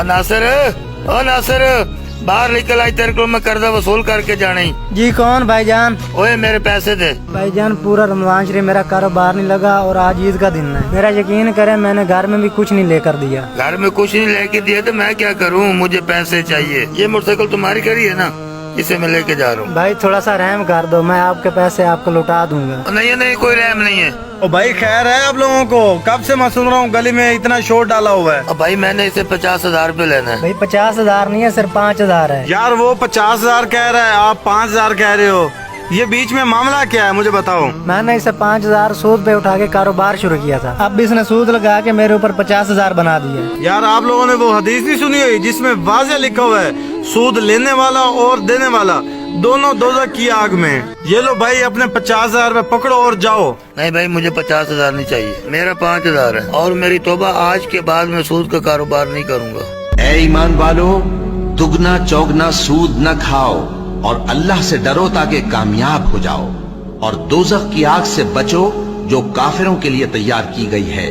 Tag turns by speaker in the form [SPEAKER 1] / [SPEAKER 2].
[SPEAKER 1] नासिर, ओ नासिर, बाहर निकल आई, तेरे को मैं कर्जा वसूल करके जाना ही।
[SPEAKER 2] जी कौन भाईजान?
[SPEAKER 1] ओए मेरे पैसे दे।
[SPEAKER 2] भाईजान पूरा रमजान शरीफ मेरा कारोबार नहीं लगा और आज ईद का दिन है। मेरा यकीन करें मैंने घर में भी कुछ नहीं लेकर दिया।
[SPEAKER 1] घर में कुछ नहीं लेके दिए तो मैं क्या करूं, मुझे पैसे चाहिए। ये मोटरसाइकिल तुम्हारी खड़ी है ना, इसे मैं लेके जा रहा हूँ।
[SPEAKER 2] भाई थोड़ा सा रहम कर दो, मैं आपके पैसे आपको लौटा दूंगा।
[SPEAKER 1] नहीं नहीं, कोई रहम नहीं है।
[SPEAKER 3] ओ भाई खैर है आप लोगों को? कब से मैं सुन रहा हूँ गली में इतना शोर डाला हुआ है।
[SPEAKER 1] अब भाई मैंने इसे 50,000 रुपए लेना है।
[SPEAKER 2] भाई 50,000 नहीं है, सिर्फ 5,000 है।
[SPEAKER 3] यार वो 50,000 कह रहा है, आप 5,000 कह रहे हो। ये बीच में मामला क्या है मुझे बताओ।
[SPEAKER 2] मैंने इसे 5,000 सूद पे उठा के कारोबार शुरू किया था, अब इसने सूद लगा के मेरे ऊपर 50,000 बना दिया।
[SPEAKER 3] यार आप लोगों ने वो हदीस नहीं सुनी हुई जिसमें वाज़ेह लिखा हुआ है, सूद लेने वाला और देने वाला दोनों दोज़ख की आग में। ये लो भाई अपने 50,000 रुपए पकड़ो और जाओ।
[SPEAKER 1] नहीं भाई, मुझे 50,000 नहीं चाहिए, मेरा 5,000 है। और मेरी तौबा, आज के बाद मैं सूद का कारोबार नहीं करूँगा।
[SPEAKER 4] ऐ ईमान वालों, दुगना चौगना सूद न खाओ और अल्लाह से डरो ताकि कामयाब हो जाओ, और दोज़ख की आग से बचो जो काफिरों के लिए तैयार की गई है।